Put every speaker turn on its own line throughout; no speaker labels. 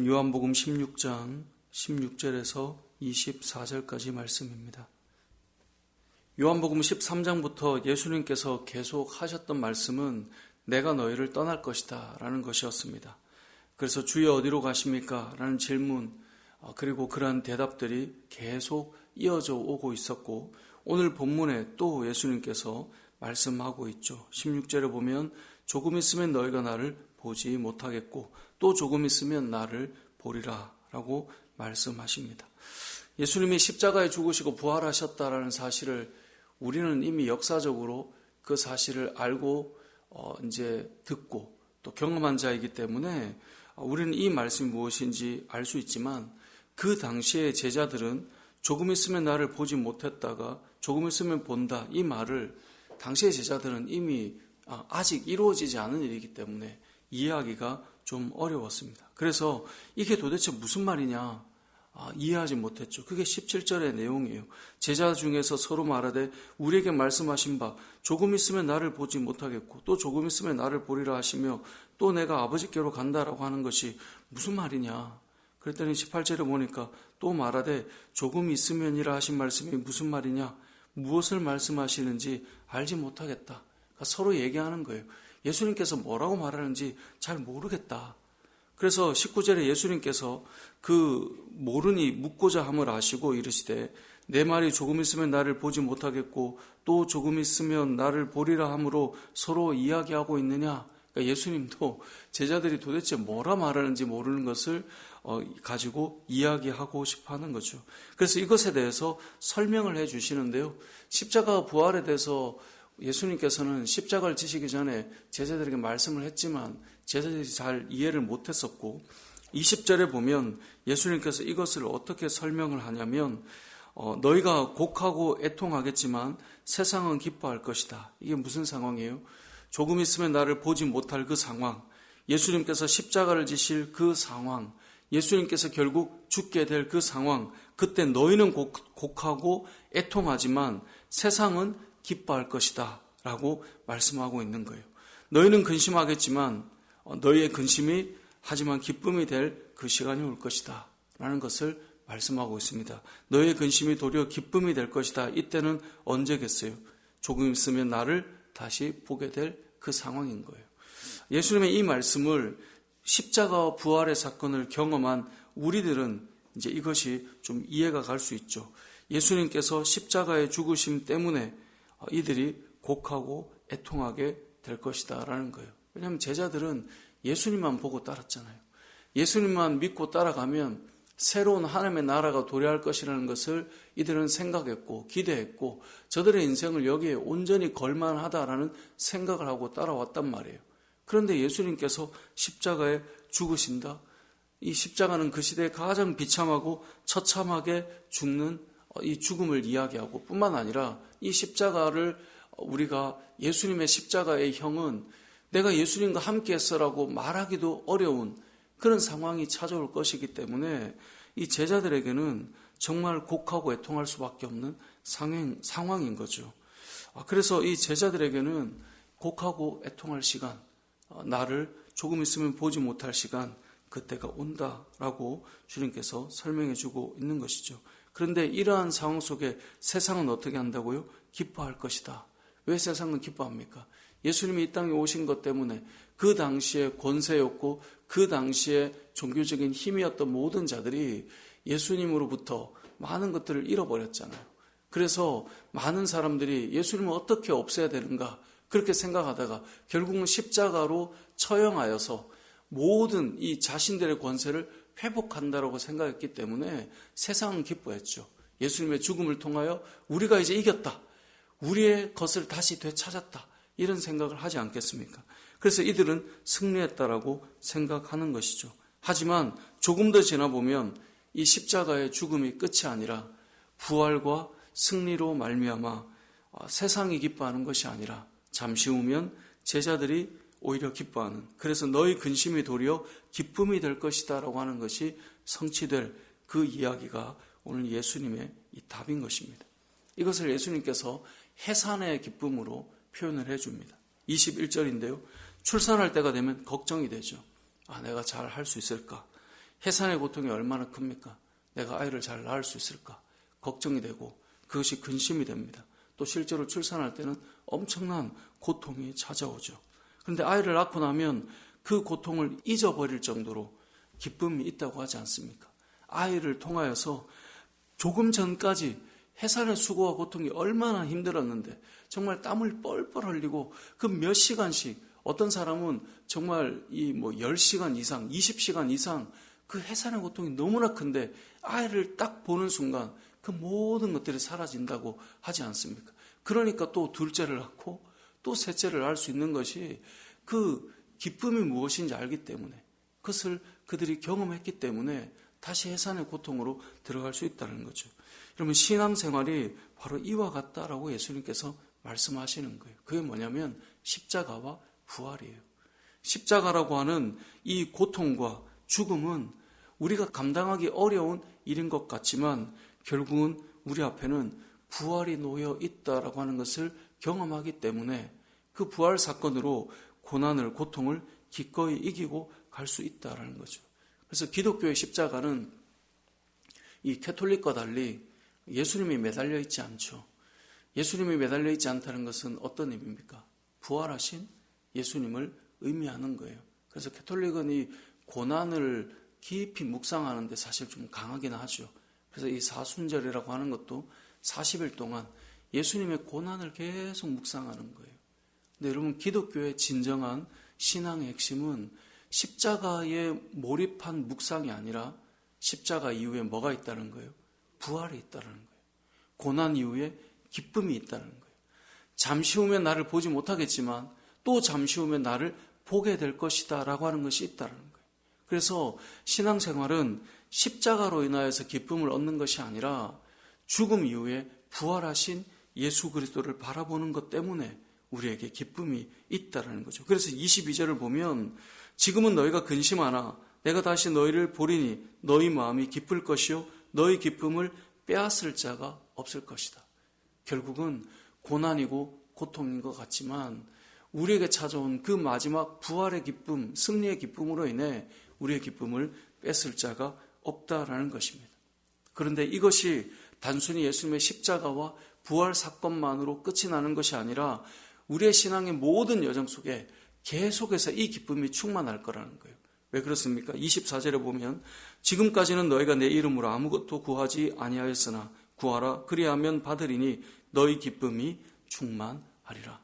요한복음 16장 16절에서 24절까지 말씀입니다. 요한복음 13장부터 예수님께서 계속 하셨던 말씀은 내가 너희를 떠날 것이다 라는 것이었습니다. 그래서 주여 어디로 가십니까? 라는 질문, 그리고 그러한 대답들이 계속 이어져 오고 있었고, 오늘 본문에 또 예수님께서 말씀하고 있죠. 16절에 보면 조금 있으면 너희가 나를 보지 못하겠고 또 조금 있으면 나를 보리라 라고 말씀하십니다. 예수님이 십자가에 죽으시고 부활하셨다라는 사실을 우리는 이미 역사적으로 그 사실을 알고 이제 듣고 또 경험한 자이기 때문에 우리는 이 말씀이 무엇인지 알 수 있지만, 그 당시에 제자들은 조금 있으면 나를 보지 못했다가 조금 있으면 본다, 이 말을 당시의 제자들은 이미 아직 이루어지지 않은 일이기 때문에 이해하기가 좀 어려웠습니다. 그래서 이게 도대체 무슨 말이냐 이해하지 못했죠. 그게 17절의 내용이에요. 제자 중에서 서로 말하되 우리에게 말씀하신 바 조금 있으면 나를 보지 못하겠고 또 조금 있으면 나를 보리라 하시며 또 내가 아버지께로 간다라고 하는 것이 무슨 말이냐. 그랬더니 18절에 보니까 또 말하되 조금 있으면이라 하신 말씀이 무슨 말이냐, 무엇을 말씀하시는지 알지 못하겠다. 그러니까 서로 얘기하는 거예요. 예수님께서 뭐라고 말하는지 잘 모르겠다. 그래서 19절에 예수님께서 그 모르니 묻고자 함을 아시고 이르시되 내 말이 조금 있으면 나를 보지 못하겠고 또 조금 있으면 나를 보리라 함으로 서로 이야기하고 있느냐. 그러니까 예수님도 제자들이 도대체 뭐라 말하는지 모르는 것을 가지고 이야기하고 싶어 하는 거죠. 그래서 이것에 대해서 설명을 해 주시는데요. 십자가 부활에 대해서 예수님께서는 십자가를 지시기 전에 제자들에게 말씀을 했지만 제자들이 잘 이해를 못했었고, 20절에 보면 예수님께서 이것을 어떻게 설명을 하냐면 너희가 곡하고 애통하겠지만 세상은 기뻐할 것이다. 이게 무슨 상황이에요? 조금 있으면 나를 보지 못할 그 상황, 예수님께서 십자가를 지실 그 상황, 예수님께서 결국 죽게 될 그 상황, 그때 너희는 곡하고 애통하지만 세상은 기뻐할 것이다 라고 말씀하고 있는 거예요. 너희는 근심하겠지만 너희의 근심이 하지만 기쁨이 될 그 시간이 올 것이다 라는 것을 말씀하고 있습니다. 너희의 근심이 도리어 기쁨이 될 것이다. 이때는 언제겠어요? 조금 있으면 나를 다시 보게 될 그 상황인 거예요. 예수님의 이 말씀을 십자가와 부활의 사건을 경험한 우리들은 이제 이것이 좀 이해가 갈 수 있죠. 예수님께서 십자가의 죽으심 때문에 이들이 곡하고 애통하게 될 것이다 라는 거예요. 왜냐하면 제자들은 예수님만 보고 따랐잖아요. 예수님만 믿고 따라가면 새로운 하나님의 나라가 도래할 것이라는 것을 이들은 생각했고 기대했고 저들의 인생을 여기에 온전히 걸만하다라는 생각을 하고 따라왔단 말이에요. 그런데 예수님께서 십자가에 죽으신다. 이 십자가는 그 시대에 가장 비참하고 처참하게 죽는 이 죽음을 이야기하고 뿐만 아니라 이 십자가를 우리가 예수님의 십자가의 형은 내가 예수님과 함께 했어라고 말하기도 어려운 그런 상황이 찾아올 것이기 때문에 이 제자들에게는 정말 곡하고 애통할 수밖에 없는 상황인 거죠. 그래서 이 제자들에게는 곡하고 애통할 시간, 나를 조금 있으면 보지 못할 시간, 그때가 온다라고 주님께서 설명해 주고 있는 것이죠. 그런데 이러한 상황 속에 세상은 어떻게 한다고요? 기뻐할 것이다. 왜 세상은 기뻐합니까? 예수님이 이 땅에 오신 것 때문에 그 당시에 권세였고 그 당시에 종교적인 힘이었던 모든 자들이 예수님으로부터 많은 것들을 잃어버렸잖아요. 그래서 많은 사람들이 예수님을 어떻게 없애야 되는가 그렇게 생각하다가 결국은 십자가로 처형하여서 모든 이 자신들의 권세를 회복한다라고 생각했기 때문에 세상은 기뻐했죠. 예수님의 죽음을 통하여 우리가 이제 이겼다. 우리의 것을 다시 되찾았다. 이런 생각을 하지 않겠습니까? 그래서 이들은 승리했다라고 생각하는 것이죠. 하지만 조금 더 지나보면 이 십자가의 죽음이 끝이 아니라 부활과 승리로 말미암아 세상이 기뻐하는 것이 아니라 잠시 후면 제자들이 오히려 기뻐하는, 그래서 너희 근심이 도리어 기쁨이 될 것이다 라고 하는 것이 성취될 그 이야기가 오늘 예수님의 이 답인 것입니다. 이것을 예수님께서 해산의 기쁨으로 표현을 해줍니다. 21절인데요. 출산할 때가 되면 걱정이 되죠. 내가 잘 할 수 있을까? 해산의 고통이 얼마나 큽니까? 내가 아이를 잘 낳을 수 있을까? 걱정이 되고 그것이 근심이 됩니다. 또 실제로 출산할 때는 엄청난 고통이 찾아오죠. 그런데 아이를 낳고 나면 그 고통을 잊어버릴 정도로 기쁨이 있다고 하지 않습니까? 아이를 통하여서 조금 전까지 해산의 수고와 고통이 얼마나 힘들었는데 정말 땀을 뻘뻘 흘리고 그 몇 시간씩 어떤 사람은 정말 10시간 이상, 20시간 이상 그 해산의 고통이 너무나 큰데 아이를 딱 보는 순간 그 모든 것들이 사라진다고 하지 않습니까? 그러니까 또 둘째를 낳고 또 셋째를 낳을 수 있는 것이 그 기쁨이 무엇인지 알기 때문에 그것을 그들이 경험했기 때문에 다시 해산의 고통으로 들어갈 수 있다는 거죠. 여러분 신앙생활이 바로 이와 같다라고 예수님께서 말씀하시는 거예요. 그게 뭐냐면 십자가와 부활이에요. 십자가라고 하는 이 고통과 죽음은 우리가 감당하기 어려운 일인 것 같지만 결국은 우리 앞에는 부활이 놓여 있다라고 하는 것을 경험하기 때문에 그 부활 사건으로 고난을, 고통을 기꺼이 이기고 갈 수 있다라는 거죠. 그래서 기독교의 십자가는 이 캐톨릭과 달리 예수님이 매달려 있지 않죠. 예수님이 매달려 있지 않다는 것은 어떤 의미입니까? 부활하신 예수님을 의미하는 거예요. 그래서 캐톨릭은 이 고난을 깊이 묵상하는데 사실 좀 강하긴 하죠. 그래서 이 사순절이라고 하는 것도 40일 동안 예수님의 고난을 계속 묵상하는 거예요. 근데 여러분 기독교의 진정한 신앙의 핵심은 십자가에 몰입한 묵상이 아니라 십자가 이후에 뭐가 있다는 거예요? 부활이 있다는 거예요. 고난 이후에 기쁨이 있다는 거예요. 잠시 후면 나를 보지 못하겠지만 또 잠시 후면 나를 보게 될 것이다 라고 하는 것이 있다는 거예요. 그래서 신앙생활은 십자가로 인하여서 기쁨을 얻는 것이 아니라 죽음 이후에 부활하신 예수 그리스도를 바라보는 것 때문에 우리에게 기쁨이 있다는 거죠. 그래서 22절을 보면 지금은 너희가 근심하나 내가 다시 너희를 보리니 너희 마음이 기쁠 것이요 너희 기쁨을 빼앗을 자가 없을 것이다. 결국은 고난이고 고통인 것 같지만 우리에게 찾아온 그 마지막 부활의 기쁨, 승리의 기쁨으로 인해 우리의 기쁨을 뺏을 자가 없다라는 것입니다. 그런데 이것이 단순히 예수님의 십자가와 부활 사건만으로 끝이 나는 것이 아니라 우리의 신앙의 모든 여정 속에 계속해서 이 기쁨이 충만할 거라는 거예요. 왜 그렇습니까? 24절에 보면 지금까지는 너희가 내 이름으로 아무것도 구하지 아니하였으나 구하라 그리하면 받으리니 너희 기쁨이 충만하리라.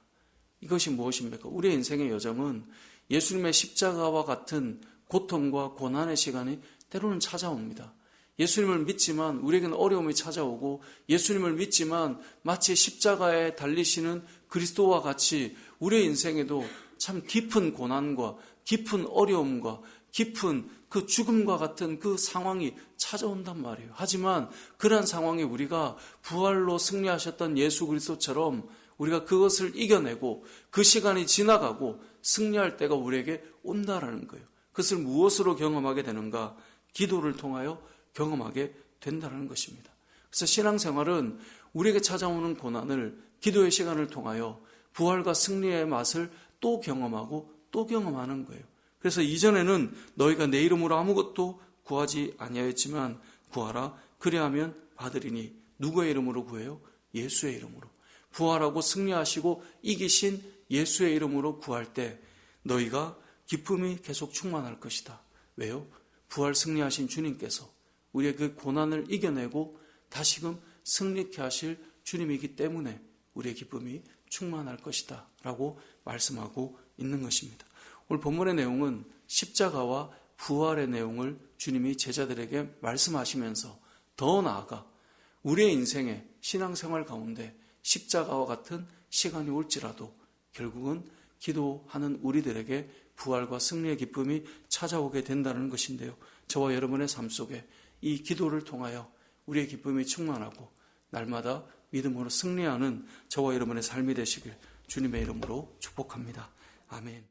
이것이 무엇입니까? 우리의 인생의 여정은 예수님의 십자가와 같은 고통과 고난의 시간이 때로는 찾아옵니다. 예수님을 믿지만 우리에게는 어려움이 찾아오고 예수님을 믿지만 마치 십자가에 달리시는 그리스도와 같이 우리의 인생에도 참 깊은 고난과 깊은 어려움과 깊은 그 죽음과 같은 그 상황이 찾아온단 말이에요. 하지만 그러한 상황에 우리가 부활로 승리하셨던 예수 그리스도처럼 우리가 그것을 이겨내고 그 시간이 지나가고 승리할 때가 우리에게 온다라는 거예요. 그것을 무엇으로 경험하게 되는가? 기도를 통하여 경험하게 된다는 것입니다. 그래서 신앙생활은 우리에게 찾아오는 고난을 기도의 시간을 통하여 부활과 승리의 맛을 또 경험하고 또 경험하는 거예요. 그래서 이전에는 너희가 내 이름으로 아무것도 구하지 아니하였지만 구하라 그리하면 받으리니 누구의 이름으로 구해요? 예수의 이름으로. 부활하고 승리하시고 이기신 예수의 이름으로 구할 때 너희가 기쁨이 계속 충만할 것이다. 왜요? 부활 승리하신 주님께서 우리의 그 고난을 이겨내고 다시금 승리케 하실 주님이기 때문에 우리의 기쁨이 충만할 것이다 라고 말씀하고 있는 것입니다. 오늘 본문의 내용은 십자가와 부활의 내용을 주님이 제자들에게 말씀하시면서 더 나아가 우리의 인생의 신앙생활 가운데 십자가와 같은 시간이 올지라도 결국은 기도하는 우리들에게 부활과 승리의 기쁨이 찾아오게 된다는 것인데요. 저와 여러분의 삶 속에 이 기도를 통하여 우리의 기쁨이 충만하고 날마다 믿음으로 승리하는 저와 여러분의 삶이 되시길 주님의 이름으로 축복합니다. 아멘.